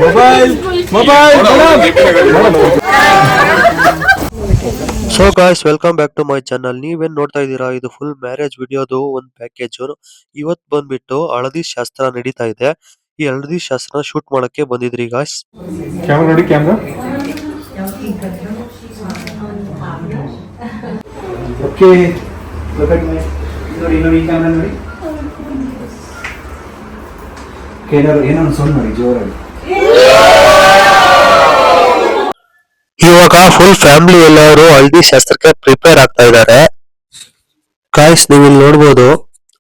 Mobile mobile so guys welcome back to my channel. ನೀವೇನ್ ನೋಡ್ತಾ ಇದ್ದೀರಾ, ಇದು ಫುಲ್ ಮ್ಯಾರೇಜ್ ವಿಡಿಯೋದು ಒಂದು ಪ್ಯಾಕೇಜ್. ಇವತ್ ಬಂದ್ಬಿಟ್ಟು ಹಳದಿ ಶಾಸ್ತ್ರ ನಡೀತಾ ಇದೆ. ಈ ಹಳದಿ ಶಾಸ್ತ್ರ ಶೂಟ್ ಮಾಡಕ್ಕೆ ಬಂದಿದ್ರಿ ಗಾಯ್ಸ್. ಕ್ಯಾಮ್ರಾ ನೋಡಿ, ಕ್ಯಾಮ್ರಾ ಓಕೆ. ನೋಡಿ ನೋಡಿ ಕ್ಯಾಮ್ರಾ ನೋಡಿ. ಏನೋ ಸೌಂಡ್ ಮಾಡಿ ಜೋರಾಗಿ. ಇವಾಗ ಫುಲ್ ಫ್ಯಾಮಿಲಿ ಎಲ್ಲರೂ ಹಳದಿ ಶಾಸ್ತ್ರಕ್ಕೆ ಪ್ರಿಪೇರ್ ಆಗ್ತಾ ಇದ್ದಾರೆ ಗಾಯ್ಸ್. ನೀವು ಇಲ್ಲಿ ನೋಡ್ಬೋದು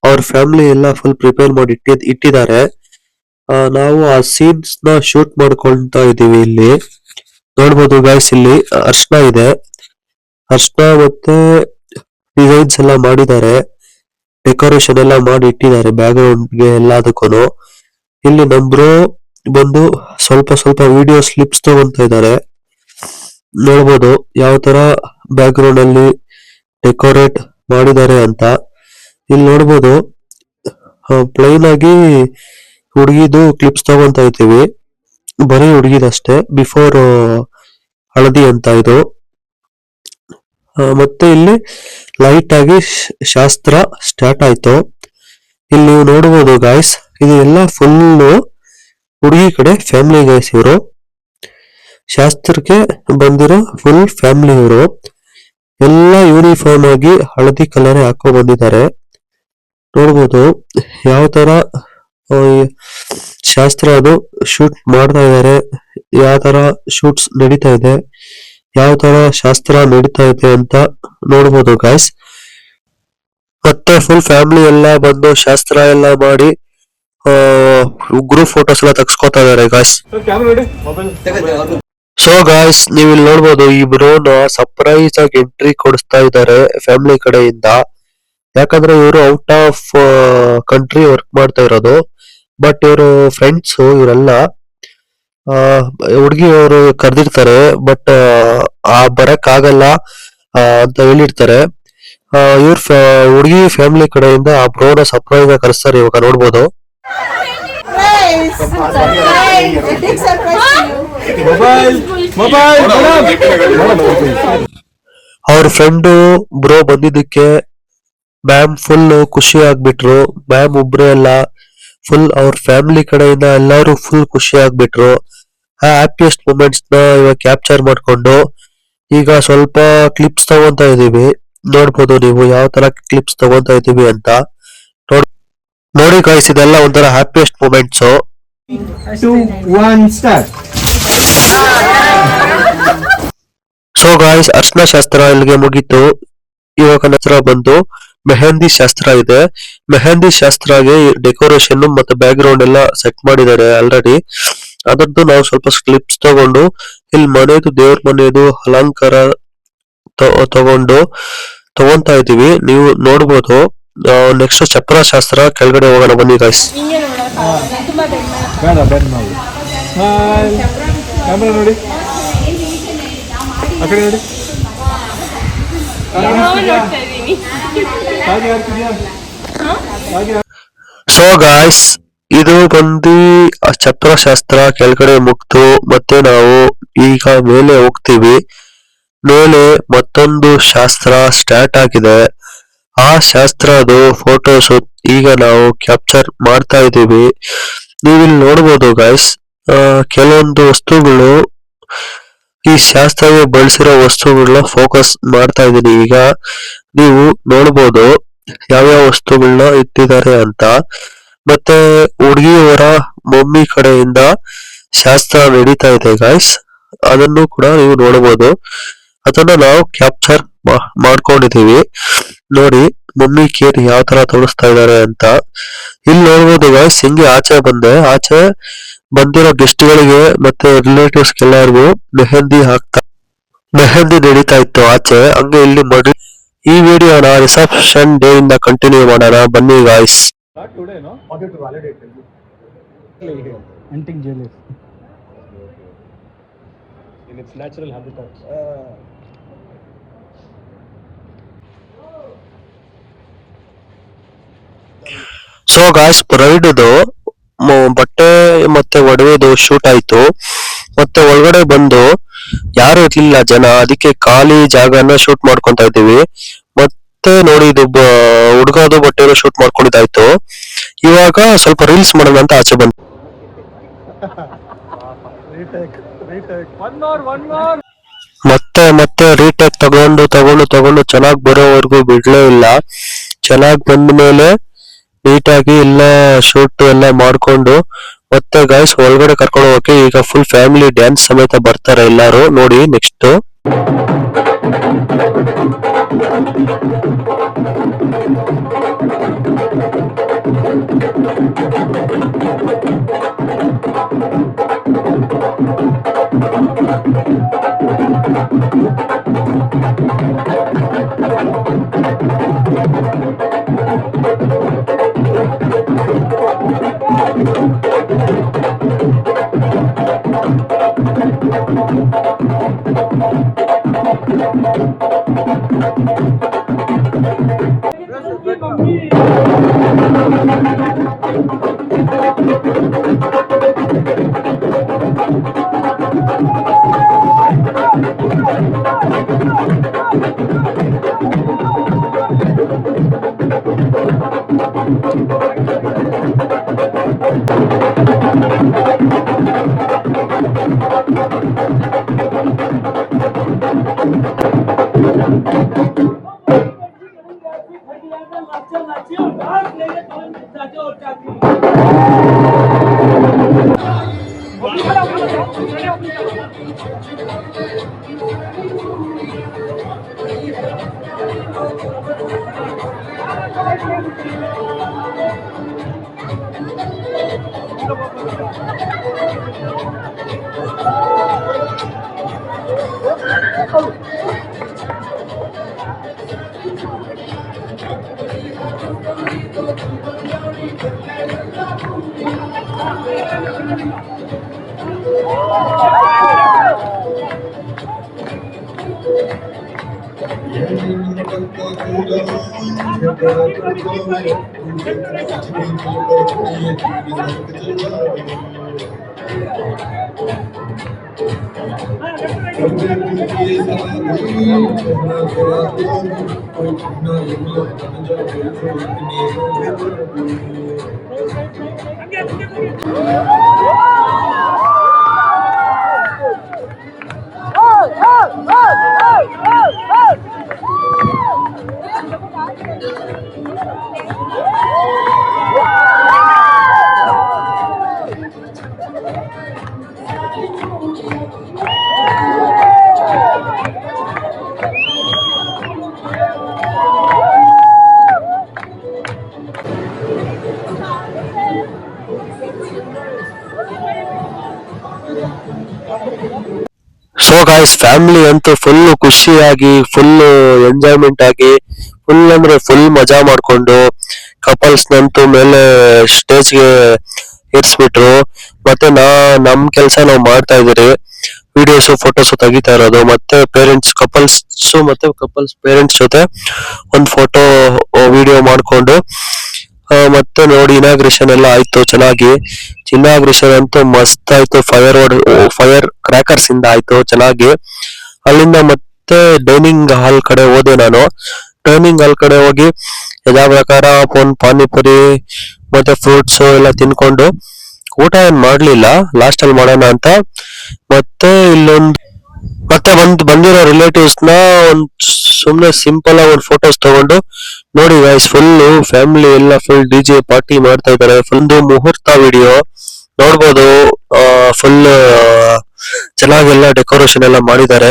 ಅವ್ರ ಫ್ಯಾಮಿಲಿ ಎಲ್ಲ ಫುಲ್ ಪ್ರಿಪೇರ್ ಮಾಡಿ ಇಟ್ಟಿದ್ದಾರೆ. ನಾವು ಆ ಸೀನ್ಸ್ ನ ಶೂಟ್ ಮಾಡ್ಕೊಳ್ತಾ ಇದೀವಿ. ಇಲ್ಲಿ ನೋಡ್ಬೋದು ಗಾಯ್ಸ್, ಇಲ್ಲಿ ಅರ್ಶನ ಇದೆ. ಅರ್ಶನ ಮತ್ತೆ ಡಿಸೈನ್ಸ್ ಎಲ್ಲ ಮಾಡಿದ್ದಾರೆ, ಡೆಕೋರೇಷನ್ ಎಲ್ಲ ಮಾಡಿ ಇಟ್ಟಿದ್ದಾರೆ ಬ್ಯಾಕ್ ಗ್ರೌಂಡ್ ಗೆ ಎಲ್ಲದಕ್ಕೂ. ಇಲ್ಲಿ ನಮ್ಬ್ರು ಬಂದು ಸ್ವಲ್ಪ ಸ್ವಲ್ಪ ವಿಡಿಯೋ ಸ್ಲಿಪ್ಸ್ ತಗೊಂತ ಇದ್ದಾರೆ. ನೋಡ್ಬೋದು ಯಾವ ತರ ಬ್ಯಾಕ್ ಗ್ರೌಂಡ್ ಅಲ್ಲಿ ಡೆಕೋರೇಟ್ ಮಾಡಿದ್ದಾರೆ ಅಂತ. ಇಲ್ಲಿ ನೋಡ್ಬೋದು ಪ್ಲೈನ್ ಆಗಿ ಹುಡುಗಿದು ಕ್ಲಿಪ್ಸ್ ತಗೊಂತ ಇದ್ದೀವಿ, ಬರೀ ಹುಡುಗಿದಷ್ಟೇ, ಬಿಫೋರ್ ಹಳದಿ ಅಂತ ಇದು. ಮತ್ತೆ ಇಲ್ಲಿ ಲೈಟ್ ಆಗಿ ಶಾಸ್ತ್ರ ಸ್ಟಾರ್ಟ್ ಆಯ್ತು. ಇಲ್ಲಿ ನೀವು ನೋಡ್ಬೋದು ಗಾಯ್ಸ್, ಇದು ಎಲ್ಲ ಫುಲ್ ಹುಡುಗಿ ಕಡೆ ಫ್ಯಾಮಿಲಿ ಗೈಸ್. ಇವರು ಶಾಸ್ತ್ರಕ್ಕೆ ಬಂದಿರೋ ಫುಲ್ ಫ್ಯಾಮಿಲಿ. ಇವರು ಎಲ್ಲ ಯೂನಿಫಾರ್ಮ್ ಆಗಿ ಹಳದಿ ಕಲರ್ ಹಾಕೋ ಬಂದಿದ್ದಾರೆ. ನೋಡ್ಬೋದು ಯಾವ ತರ ಶಾಸ್ತ್ರ ಅದು ಶೂಟ್ ಮಾಡ್ತಾ ಇದ್ದಾರೆ, ಯಾವ ತರ ಶೂಟ್ಸ್ ನಡೀತಾ ಇದೆ, ಯಾವ ತರ ಶಾಸ್ತ್ರ ನಡೀತಾ ಇದೆ ಅಂತ ನೋಡ್ಬೋದು ಗಾಯ್ಸ್. ಮತ್ತೆ ಫುಲ್ ಫ್ಯಾಮಿಲಿ ಎಲ್ಲ ಬಂದು ಶಾಸ್ತ್ರ ಎಲ್ಲ ಮಾಡಿ ಗ್ರೂಪ್ ಫೋಟೋಸ್ ಎಲ್ಲ ತೆಗ್ಸ್ಕೊತಾ ಇದಾರೆ ಗಾಯ್ಸ್. ಸೊ ಗಾಯ್ಸ್, ನೀವು ಇಲ್ಲಿ ನೋಡ್ಬೋದು ಈ ಬ್ರೋನ ಸರ್ಪ್ರೈಸ್ ಆಗಿ ಎಂಟ್ರಿ ಕೊಡಿಸ್ತಾ ಇದ್ದಾರೆ ಫ್ಯಾಮಿಲಿ ಕಡೆಯಿಂದ. ಯಾಕಂದ್ರೆ ಇವರು ಔಟ್ ಆಫ್ ಕಂಟ್ರಿ ವರ್ಕ್ ಮಾಡ್ತಾ ಇರೋದು. ಬಟ್ ಇವರು ಫ್ರೆಂಡ್ಸ್ ಇವರೆಲ್ಲ. ಹುಡುಗಿ ಅವರು ಕರೆದಿರ್ತಾರೆ, ಬಟ್ ಬರಕ್ ಆಗಲ್ಲ ಅಂತ ಹೇಳಿರ್ತಾರೆ. ಇವ್ರ ಹುಡುಗಿ ಫ್ಯಾಮಿಲಿ ಕಡೆಯಿಂದ ಆ ಬ್ರೋನ ಸರ್ಪ್ರೈಸ್ ಆಗಿ ಕರೆಸ್ತಾರೆ. ಇವಾಗ ನೋಡ್ಬೋದು ಅವ್ರ ಫ್ರೆಂಡು ಬ್ರೋ ಬಂದಿದ್ದಕ್ಕೆ ಮ್ಯಾಮ್ ಫುಲ್ ಖುಷಿ ಆಗ್ಬಿಟ್ರು. ಮ್ಯಾಮ್ ಒಬ್ರೇ ಅಲ್ಲ, ಫುಲ್ ಅವ್ರ ಫ್ಯಾಮಿಲಿ ಕಡೆಯಿಂದ ಎಲ್ಲರೂ ಫುಲ್ ಖುಷಿ ಆಗ್ಬಿಟ್ರು. ಆ ಹ್ಯಾಪಿಯೆಸ್ಟ್ ಮೂಮೆಂಟ್ಸ್ ನ ಇವಾಗ ಕ್ಯಾಪ್ಚರ್ ಮಾಡ್ಕೊಂಡು ಈಗ ಸ್ವಲ್ಪ ಕ್ಲಿಪ್ಸ್ ತಗೊಂತ ಇದೀವಿ. ನೋಡ್ಬೋದು ನೀವು ಯಾವ ತರ ಕ್ಲಿಪ್ಸ್ ತಗೊಂತ ಇದೀವಿ ಅಂತ. ನೋಡಿ ಗಾಯ್ಸ್, ಇದೆಲ್ಲ ಒಂಥರ happiest moments. 2 1 start. So guys, ಅರ್ಶನ ಶಾಸ್ತ್ರ ಇಲ್ಲಿಗೆ ಮುಗೀತು. ಇವಾಗ ನಂತರ ಬಂದು ಮೆಹಂದಿ ಶಾಸ್ತ್ರ ಇದೆ. ಮೆಹಂದಿ ಶಾಸ್ತ್ರಗೆ ಡೆಕೋರೇಷನ್ ಮತ್ತೆ ಬ್ಯಾಕ್ ಗ್ರೌಂಡ್ ಎಲ್ಲ ಸೆಟ್ ಮಾಡಿದ್ದಾರೆ ಆಲ್ರೆಡಿ. ಅದರದ್ದು ನಾವು ಸ್ವಲ್ಪ ಕ್ಲಿಪ್ಸ್ ತಗೊಂಡು ಇಲ್ಲಿ ಮನೆದು ದೇವ್ರ ಮನೆದು ಅಲಂಕಾರ ತಗೊಂತಾ ಇದೀವಿ. ನೀವು ನೋಡ್ಬೋದು. ನೆಕ್ಸ್ಟ್ ಚಪ್ರ ಶಾಸ್ತ್ರ ಕೆಳಗಡೆ ಹೋಗೋಣ ಬನ್ನಿ ಗಾಯ್ಸ್. ಕ್ಯಾಮ್ರಾ ನೋಡಿ, ಆ ಕಡೆ ನೋಡಿ. ಸೊ ಗಾಯ್ಸ್, ಇದು ಬಂದು ಚಪ್ರ ಶಾಸ್ತ್ರ ಕೆಳಗಡೆ ಮುಗ್ದು ಮತ್ತೆ ನಾವು ಈಗ ಮೇಲೆ ಹೋಗ್ತೀವಿ. ಮೇಲೆ ಮತ್ತೊಂದು ಶಾಸ್ತ್ರ ಸ್ಟಾರ್ಟ್ ಆಗಿದೆ. ಆ ಶಾಸ್ತ್ರದು ಫೋಟೋಸ್ ಈಗ ನಾವು ಕ್ಯಾಪ್ಚರ್ ಮಾಡ್ತಾ ಇದ್ದೀವಿ. ನೀವಿಲ್ಲಿ ನೋಡ್ಬೋದು ಗಾಯ್ಸ್, ಕೆಲವೊಂದು ವಸ್ತುಗಳು ಈ ಶಾಸ್ತ್ರಕ್ಕೆ ಬಳಸಿರೋ ವಸ್ತುಗಳನ್ನ ಫೋಕಸ್ ಮಾಡ್ತಾ ಇದ್ದೀನಿ. ಈಗ ನೀವು ನೋಡ್ಬೋದು ಯಾವ್ಯಾವ ವಸ್ತುಗಳನ್ನ ಇಟ್ಟಿದ್ದಾರೆ ಅಂತ. ಮತ್ತೆ ಹುಡುಗಿಯವರ ಮಮ್ಮಿ ಕಡೆಯಿಂದ ಶಾಸ್ತ್ರ ನಡೀತಾ ಇದೆ ಗಾಯ್ಸ್, ಅದನ್ನು ಕೂಡ ನೀವು ನೋಡ್ಬೋದು. ಅದನ್ನ ನಾವು ಕ್ಯಾಪ್ಚರ್ ಮಾಡ್ಕೊಂಡಿದೀವಿ. ನೋಡಿ ಮಮ್ಮಿ ಕೇರ್ ಯಾವ ತರ ತೋರಿಸ್ತಾ ಇದ್ದಾರೆ ಅಂತ. ಇಲ್ಲಿ ನೋಡ್ಬೋದು ಗಾಯ್ಸ್, ಹಿಂಗೆ ಆಚೆ ಬಂದಿರೋ ಗೆಸ್ಟ್ ಗಳಿಗೆ ಮತ್ತೆ ರಿಲೇಟಿವ್ಸ್ ಎಲ್ಲರಿಗೂ ಮೆಹಂದಿ ನಡೀತಾ ಇತ್ತು ಆಚೆ. ಹಂಗೆ ಇಲ್ಲಿ ಮಾಡಿ ಈ ವಿಡಿಯೋನ ರಿಸೆಪ್ಷನ್ ಡೇ ಇಂದ ಕಂಟಿನ್ಯೂ ಮಾಡೋಣ ಬನ್ನಿ ಗಾಯ್ಸ್. ಸೊ ಗಾಯ್ಸ್, ಬ್ರೈಡ್ದು ಬಟ್ಟೆ ಮತ್ತೆ ಒಡವೆ ಮದುವೆದು ಶೂಟ್ ಆಯ್ತು. ಮತ್ತೆ ಒಳಗಡೆ ಬಂದು ಯಾರು ಇರ್ಲಿಲ್ಲ ಜನ, ಅದಕ್ಕೆ ಖಾಲಿ ಜಾಗನ ಶೂಟ್ ಮಾಡ್ಕೊಂತ ಇದ್ದೀವಿ. ಮತ್ತೆ ನೋಡಿ ಇದು ಹುಡುಗದು ಬಟ್ಟೆ ಶೂಟ್ ಮಾಡ್ಕೊಂಡಿದ್ದಾಯ್ತು. ಇವಾಗ ಸ್ವಲ್ಪ ರೀಲ್ಸ್ ಮಾಡೋಣ ಅಂತ ಆಚೆ ಬಂದು ಮತ್ತೆ ಮತ್ತೆ ರೀಟೇಕ್ ತಗೊಂಡು ಚೆನ್ನಾಗಿ ಬರೋವರೆಗೂ ಬಿಡ್ಲೇ ಇಲ್ಲ. ಚೆನ್ನಾಗಿ ಬಂದ ಮೇಲೆ ನೀಟಾಗಿ ಎಲ್ಲ ಶೂಟ್ ಎಲ್ಲ ಮಾಡ್ಕೊಂಡು ಮತ್ತೆ ಗೈಸ್ ಒಳಗಡೆ ಕರ್ಕೊಂಡು ಹೋಗಕ್ಕೆ ಈಗ ಫುಲ್ ಫ್ಯಾಮಿಲಿ ಡ್ಯಾನ್ಸ್ ಸಮೇತ ಬರ್ತಾರೆ ಎಲ್ಲಾರು. ನೋಡಿ ನೆಕ್ಸ್ಟ್ ಸೊ ಗಾಯ್ಸ್ ಫ್ಯಾಮಿಲಿ ಅಂತೂ ಫುಲ್ ಖುಷಿಯಾಗಿ ಫುಲ್ ಎಂಜಾಯ್ಮೆಂಟ್ ಆಗಿ ಫುಲ್ ಅಂದ್ರೆ ಫುಲ್ ಮಜಾ ಮಾಡ್ಕೊಂಡು ಕಪಲ್ಸ್ ನಂತೂ ಮೇಲೆ ಸ್ಟೇಜ್ಗೆ ಇರಿಸ್ಬಿಟ್ರು. ಮತ್ತೆ ನಮ್ ಕೆಲ್ಸ ನಾವು ಮಾಡ್ತಾ ಇದೀರಿ, ವಿಡಿಯೋಸ್ ಫೋಟೋಸ್ ತೆಗಿತಾ ಇರೋದು. ಮತ್ತೆ ಪೇರೆಂಟ್ಸ್ ಕಪಲ್ಸ್ ಪೇರೆಂಟ್ಸ್ ಜೊತೆ ಒಂದು ಫೋಟೋ ವಿಡಿಯೋ ಮಾಡ್ಕೊಂಡು ಮತ್ತೆ ನೋಡಿ ಇನಾಗ್ರೇಷನ್ ಎಲ್ಲ ಆಯ್ತು ಚೆನ್ನಾಗಿ. ಇನಾಗ್ರೇಷನ್ ಅಂತೂ ಮಸ್ತ್ ಆಯ್ತು. ಫೈರ್ ಕ್ರ್ಯಾಕರ್ಸ್ ಇಂದ ಆಯ್ತು ಚೆನ್ನಾಗಿ. ಅಲ್ಲಿಂದ ಮತ್ತೆ ಡೈನಿಂಗ್ ಹಾಲ್ ಕಡೆ ಹೋದೆ ನಾನು. ಡೈನಿಂಗ್ ಹಾಲ್ ಕಡೆ ಹೋಗಿ ಯಥಾ ಪ್ರಕಾರ ಒಂದು ಪಾನಿಪುರಿ ಮತ್ತೆ ಫ್ರೂಟ್ಸ್ ಎಲ್ಲ ತಿನ್ಕೊಂಡು, ಊಟ ಏನ್ ಮಾಡ್ಲಿಲ್ಲ, ಲಾಸ್ಟ್ ಅಲ್ಲಿ ಮಾಡೋಣ ಅಂತ. ಮತ್ತೆ ಬಂದಿರೋ ರಿಲೇಟಿವ್ಸ್ ನ ಸುಮ್ನೆ ಸಿಂಪಲ್ ಆಗಿ ಒಂದು ಫೋಟೋಸ್ ತಗೊಂಡು ನೋಡಿ ಗೈಸ್ ಫುಲ್ ಫ್ಯಾಮಿಲಿ ಎಲ್ಲ ಫುಲ್ ಡಿಜೆ ಪಾರ್ಟಿ ಮಾಡ್ತಾ ಇದ್ದಾರೆ. ಫುಲ್ ಮುಹೂರ್ತ ವಿಡಿಯೋ ನೋಡ್ಬೋದು. ಫುಲ್ ಚೆನ್ನಾಗೆಲ್ಲ ಡೆಕೋರೇಷನ್ ಎಲ್ಲ ಮಾಡಿದ್ದಾರೆ.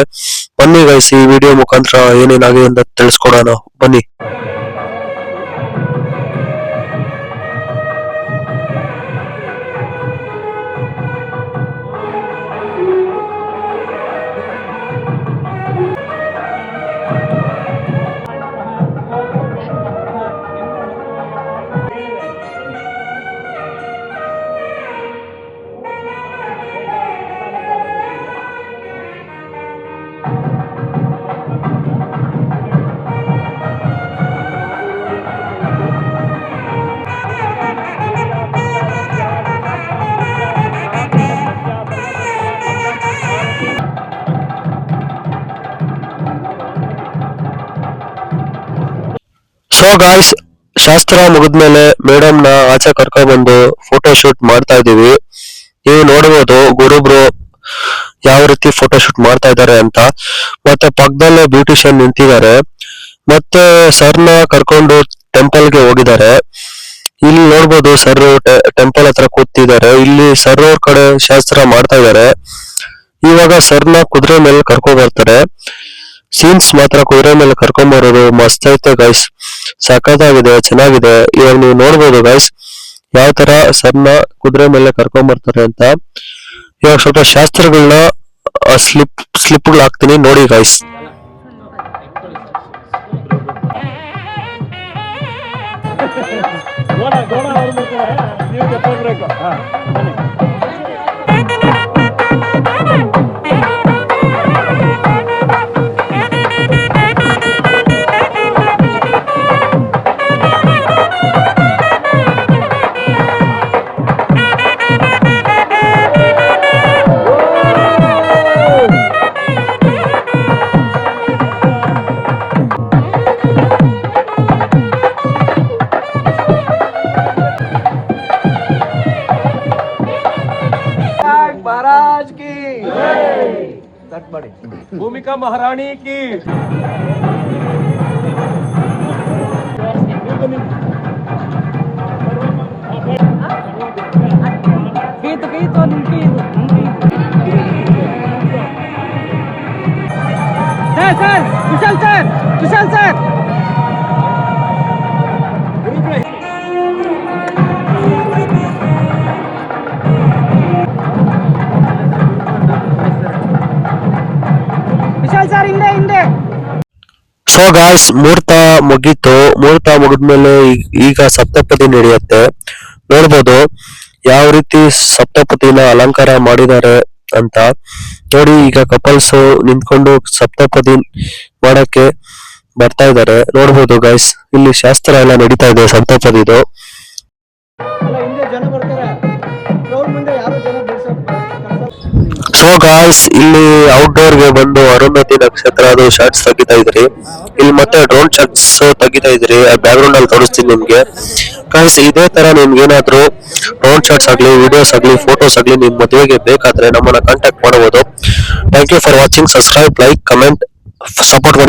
ಬನ್ನಿ ಗೈಸ್ ಈ ವಿಡಿಯೋ ಮುಖಾಂತರ ಏನೇನಾಗಿದೆ ಅಂತ ತಿಳಿಸ್ಕೊಡೋಣ ಬನ್ನಿ. ಗಾಯ್ಸ್, ಶಾಸ್ತ್ರ ಮುಗಿದ್ಮೇಲೆ ಮೇಡಮ್ ನ ಆಚೆ ಕರ್ಕೊಂಡ್ ಬಂದು ಫೋಟೋ ಶೂಟ್ ಮಾಡ್ತಾ ಇದೀವಿ. ನೀವು ನೋಡಬಹುದು ಗುರುಬ್ರು ಯಾವ ರೀತಿ ಫೋಟೋ ಶೂಟ್ ಮಾಡ್ತಾ ಇದ್ದಾರೆ ಅಂತ. ಮತ್ತೆ ಪಕ್ಕದಲ್ಲೇ ಬ್ಯೂಟಿಷಿಯನ್ ನಿಂತಿದ್ದಾರೆ. ಮತ್ತೆ ಸರ್ನ ಕರ್ಕೊಂಡು ಟೆಂಪಲ್ ಗೆ ಹೋಗಿದ್ದಾರೆ. ಇಲ್ಲಿ ನೋಡ್ಬೋದು ಸರ್ ಟೆಂಪಲ್ ಹತ್ರ ಕೂತಿದ್ದಾರೆ. ಇಲ್ಲಿ ಸರ್ ಅವ್ರ ಕಡೆ ಶಾಸ್ತ್ರ ಮಾಡ್ತಾ ಇದ್ದಾರೆ. ಇವಾಗ ಸರ್ನ ಕುದುರೆ ಮೇಲೆ ಕರ್ಕೊಂಡ್ ಬರ್ತಾರೆ. ಸೀನ್ಸ್ ಮಾತ್ರ ಕುದುರೆ ಮೇಲೆ ಕರ್ಕೊಂಡ್ ಬರೋದು ಮಸ್ತ್ ಐತೆ ಗೈಸ್, ಸಖತ್ತಾಗಿದೆ, ಚೆನ್ನಾಗಿದೆ. ಇವಾಗ ನೀವು ನೋಡ್ಬೋದು ಗೈಸ್ ಯಾವ ತರ ಸರ್ನ ಕುದುರೆ ಮೇಲೆ ಕರ್ಕೊಂಡ್ ಬರ್ತಾರೆ ಅಂತ. ಇವಾಗ ಸ್ವಲ್ಪ ಶಾಸ್ತ್ರಗಳನ್ನ ಸ್ಲಿಪ್ಗಳು ಹಾಕ್ತೀನಿ ನೋಡಿ ಗೈಸ್. महाराज की भूमिका महारानी की सर विशाल सर ಹಿಂದೆ. ಸೊ ಗಾಯ್ಸ್, ಮುಹೂರ್ತ ಮುಗೀತು. ಮುಹೂರ್ತ ಮುಗಿದ್ಮೇಲೆ ಈಗ ಸಪ್ತಪದಿ ನಡೆಯುತ್ತೆ. ನೋಡ್ಬೋದು ಯಾವ ರೀತಿ ಸಪ್ತಪದಿನ ಅಲಂಕಾರ ಮಾಡಿದ್ದಾರೆ ಅಂತ ನೋಡಿ. ಈಗ ಕಪಲ್ಸ್ ನಿಂತ್ಕೊಂಡು ಸಪ್ತಪದಿ ಮಾಡಕ್ಕೆ ಬರ್ತಾ ಇದ್ದಾರೆ. ನೋಡ್ಬೋದು ಗೈಸ್, ಇಲ್ಲಿ ಶಾಸ್ತ್ರ ಎಲ್ಲ ನಡೀತಾ ಇದೆ ಸಪ್ತಪದಿದು. ಸೊ ಗಾಯ್ಸ್, ಇಲ್ಲಿ ಔಟ್ಡೋರ್ ಗೆ ಬಂದು ಅರುಂಧತಿ ನಕ್ಷತ್ರದು ಶಾರ್ಟ್ಸ್ ತೆಗಿತಾ ಇದ್ರಿ. ಇಲ್ಲಿ ಮತ್ತೆ ಡ್ರೋನ್ ಶಾರ್ಟ್ಸ್ ತೆಗಿತಾ ಇದ್ರಿ. ಬ್ಯಾಕ್ ಗ್ರೌಂಡ್ ಅಲ್ಲಿ ತೋರಿಸ್ತೀನಿ ನಿಮ್ಗೆ ಗಾಯ್ಸ್. ಇದೇ ತರ ನಿಮ್ಗೆ ಏನಾದ್ರು ಡ್ರೋನ್ ಶಾರ್ಟ್ಸ್ ಆಗ್ಲಿ, ವಿಡಿಯೋಸ್ ಆಗ್ಲಿ, ಫೋಟೋಸ್ ಆಗ್ಲಿ ನಿಮ್ ಮದುವೆಗೆ ಬೇಕಾದ್ರೆ ನಮ್ಮನ್ನ ಕಾಂಟ್ಯಾಕ್ಟ್ ಮಾಡಬಹುದು. Thank you for watching. Subscribe, like, comment, support ಮಾಡಿ.